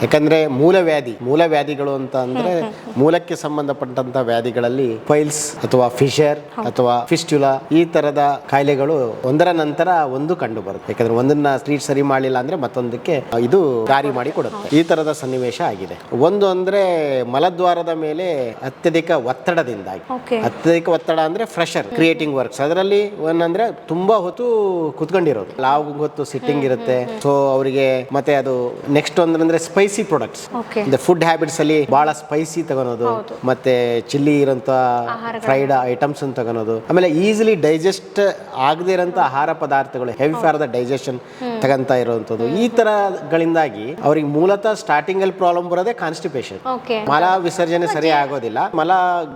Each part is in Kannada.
ಯಾಕಂದ್ರೆ ಮೂಲವ್ಯಾಧಿಗಳು ಅಂತ ಅಂದ್ರೆ ಮೂಲಕ್ಕೆ ಸಂಬಂಧಪಟ್ಟಂತ ವ್ಯಾಧಿಗಳಲ್ಲಿ ಫೈಲ್ಸ್ ಅಥವಾ ಫಿಶರ್ ಅಥವಾ ಫಿಸ್ಟ್ಯುಲಾ ಈ ತರದ ಕಾಯಿಲೆಗಳು ಒಂದರ ನಂತರ ಒಂದು ಕಂಡು ಬರುತ್ತೆ. ಯಾಕಂದ್ರೆ ಒಂದನ್ನ ಟ್ರೀಟ್ ಸರಿ ಮಾಡಲಿಲ್ಲ ಅಂದ್ರೆ ಮತ್ತೊಂದಕ್ಕೆ ಇದು ದಾರಿ ಮಾಡಿ ಕೊಡುತ್ತೆ. ಈ ತರದ ಸನ್ನಿವೇಶ ಆಗಿದೆ. ಒಂದು ಅಂದ್ರೆ ಮಲದ್ವಾರದ ಮೇಲೆ ಅತ್ಯಧಿಕ ಒತ್ತಡದಿಂದಾಗಿ, ಅತ್ಯಧಿಕ ಒತ್ತಡ ಅಂದ್ರೆ ಫ್ರೆಷರ್ ಕ್ರಿಯೇಟಿಂಗ್ ವರ್ಕ್ಸ್, ಅದರಲ್ಲಿ ಒಂದಂದ್ರೆ ತುಂಬಾ ಹೊತ್ತು ಕುತ್ಕೊಂಡಿರೋದು, ಲಾವ್ ಹೊತ್ತು ಸಿಟ್ಟಿಂಗ್ ಇರುತ್ತೆ. ಸೊ ಅವರಿಗೆ ಮತ್ತೆ ಅದು ನೆಕ್ಸ್ಟ್ ಒಂದಂದ್ರೆ ಸ್ಪೈಸಿ ಪ್ರಾಡಕ್ಟ್ಸ್, ಫುಡ್ ಹ್ಯಾಬಿಟ್ಸ್ ಅಲ್ಲಿ ಬಹಳ ಸ್ಪೈಸಿ ತಗೊಳೋದು, ಮತ್ತೆ ಚಿಲ್ಲಿ ಇರೋಂತ ಫ್ರೈಡ್ ಐಟಮ್ಸ್ ತಗೊಳೋದು, ಆಮೇಲೆ ಈಸಿಲಿ ಡೈಜೆಸ್ಟ್ ಆಗದೆ ಇರೋಂತ ಆಹಾರ ಪದಾರ್ಥಗಳು, ಹೆವಿ ಫಾರ್ ದ ಡೈಜೆಷನ್ ತಗಂತ ಇರುವಂತದ್ದು. ಈ ತರಗಳಿಂದಾಗಿ ಅವ್ರಿಗೆ ಮೂಲತಃ ಸ್ಟಾರ್ಟಿಂಗ್ ಅಲ್ಲಿ ಪ್ರಾಬ್ಲಮ್ ಬರೋದೇ ಕಾನ್ಸ್ಟಿಪೇಷನ್. ಮಲ ವಿಸರ್ಜನೆ ಸರಿ ಆಗೋದಿಲ್ಲ, ಮಲ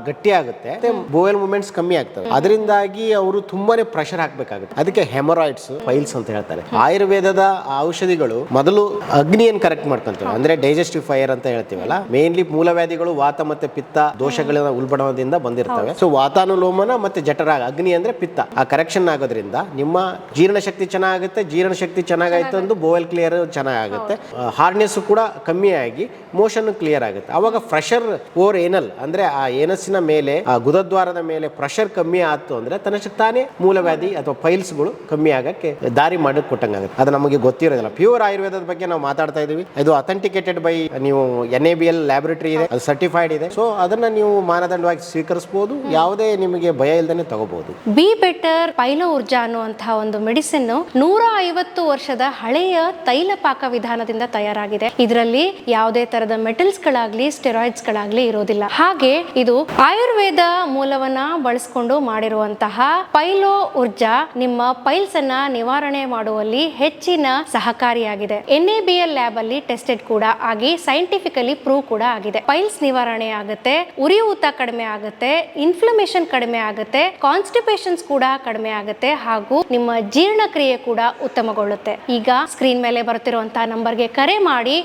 ಗಟ್ಟಿ ಆಗುತ್ತೆ, ಬೋವೆಲ್ ಮೂವ್ಮೆಂಟ್ಸ್ ಕಮ್ಮಿ ಆಗ್ತವೆ. ಅದರಿಂದಾಗಿ ಅವರು ತುಂಬಾನೇ ಪ್ರೆಷರ್ ಹಾಕ್ಬೇಕಾಗುತ್ತೆ. ಅದಕ್ಕೆ ಹೆಮರಾಯ್ಡ್ಸ್, ಫೈಲ್ಸ್ ಅಂತ ಹೇಳ್ತಾರೆ. ಆಯುರ್ವೇದದ ಔಷಧಿಗಳು ಮೊದಲು ಅಗ್ನಿಯನ್ನು ಕರೆಕ್ಟ್ ಮಾಡ್ಕೊಂತವೆ, ಅಂದ್ರೆ ಡೈಜೆಸ್ಟಿವ್ ಫೈರ್ ಅಂತ ಹೇಳ್ತೀವಲ್ಲ. ಮೇನ್ಲಿ ಮೂಲವ್ಯಾಧಿಗಳು ವಾತ ಮತ್ತೆ ಪಿತ್ತ ದೋಷಗಳ ಉಲ್ಬಣದಿಂದ ಬಂದಿರ್ತವೆ. ಸೊ ವಾತಾನುಲೋಮನ ಮತ್ತೆ ಜಠರಾಗ, ಅಗ್ನಿ ಅಂದ್ರೆ ಪಿತ್ತ, ಆ ಕರೆಕ್ಷನ್ ಆಗೋದ್ರಿಂದ ನಿಮ್ಮ ಜೀರ್ಣಶಕ್ತಿ ಚೆನ್ನಾಗುತ್ತೆ. ಜೀರ್ಣಶಕ್ತಿ ಚೆನ್ನಾಗಾಯ್ತು ಅಂದ್ರೆ ಬೋವೆಲ್ ಕ್ಲಿಯರ್ ಚೆನ್ನಾಗುತ್ತೆ, ಹಾರ್ಡ್ನೆಸ್ ಕೂಡ ಕಮ್ಮಿ ಆಗಿ ಮೋಷನ್ ಕ್ಲಿಯರ್ ಆಗುತ್ತೆ. ಅವಾಗ ಪ್ರೆಷರ್ ಓವರ್ ಏನಲ್ ಅಂದ್ರೆ ಆ ಏನಸ್ಸಿನ ಮೇಲೆ, ಆ ಗುದದ್ವಾರದ ಮೇಲೆ ಪ್ರೆಷರ್ ಕಮ್ಮಿ ಆಯ್ತು ಅಂದ್ರೆ ತನ್ನಷ್ಟಕ್ಕೆ ತಾನೇ ಮೂಲವ್ಯಾಧಿ ಅಥವಾ ಫೈಲ್ಸ್ಗಳು ಕಮ್ಮಿ ಆಗಕ್ಕೆ ದಾರಿ ಮಾಡಿ ಕೊಟ್ಟಂಗಾಗುತ್ತೆ. ಅದು ನಮಗೆ ಗೊತ್ತಿರೋದಿಲ್ಲ. ಪ್ಯೂರ್ ಆಯುರ್ವೇದದ ಬಗ್ಗೆ ನಾವು ಮಾತಾಡ್ತಾ ಇದೀವಿ. ಇದು ಅಥೆಂಟಿಕೇಟೆಡ್ ಬೈ ನೀವು NABL ಲ್ಯಾಬೊರೇಟರಿ ಇದೆ, ಅದು ಸರ್ಟಿಫೈಡ್ ಇದೆ. ಸೊ ಅದನ್ನ ನೀವು ಮಾನದಂಡವಾಗಿ ಸ್ವೀಕರಿಸಬಹುದು, ಯಾವುದೇ ನಿಮಗೆ ಭಯ ಇಲ್ಲದೆ ತಗೋಬಹುದು. ಬಿ ಬೆಟರ್ ಪೈಲೋ ಊರ್ಜಾ ಅನ್ನುವಂತಹ ಒಂದು ಮೆಡಿಸಿನ್ 150 ವರ್ಷದ ಹಳೆಯ ತೈಲ ಪಾಕ ವಿಧಾನದಿಂದ ತಯಾರಾಗಿದೆ. ಇದರಲ್ಲಿ ಯಾವುದೇ ತರದ ಮೆಟಲ್ಸ್ ಗಳಾಗ್ಲಿ ಸ್ಟೆರಾಯ್ಡ್ಸ್ ಗಳಾಗ್ಲಿ ಇರೋದಿಲ್ಲ. ಹಾಗೆ ಇದು ಆಯುರ್ವೇದ ಮೂಲವನ್ನ ಬಳಸಿಕೊಂಡು ಮಾಡಿರುವಂತಹ ಪೈಲೋ ಊರ್ಜಾ ನಿಮ್ಮ ಪೈಲ್ಸ್ ಅನ್ನ ನಿವಾರಣೆ ಮಾಡುವಲ್ಲಿ ಹೆಚ್ಚಿನ ಸಹಕಾರಿಯಾಗಿದೆ. NABL ಲ್ಯಾಬ್ ಅಲ್ಲಿ ಟೆಸ್ಟೆಡ್ ಕೂಡ ಆಗಿ ಸೈಂಟಿಫಿಕಲಿ ಪ್ರೂವ್ ಕೂಡ ಆಗಿದೆ. ಪೈಲ್ಸ್ ನಿವಾರಣೆ ಆಗುತ್ತೆ, ಉರಿಯೂತ ಕಡಿಮೆ ಆಗುತ್ತೆ, ಇನ್ಫ್ಲಮೇಷನ್ ಕಡಿಮೆ ಆಗುತ್ತೆ, ಕಾನ್ಸ್ಟಿಪೇಷನ್ಸ್ ಕೂಡ ಕಡಿಮೆ ಆಗುತ್ತೆ, ಹಾಗೂ ನಿಮ್ಮ ಜೀರ್ಣಕ್ರಿಯೆ ಕೂಡ ಉತ್ತಮಗೊಳ್ಳುತ್ತೆ. ಈಗ ಸ್ಕ್ರೀನ್ ಮೇಲೆ ಬರುತ್ತಿರುವಂತಹ ನಂಬರ್ಗೆ ಕರೆ ಮಾಡಿ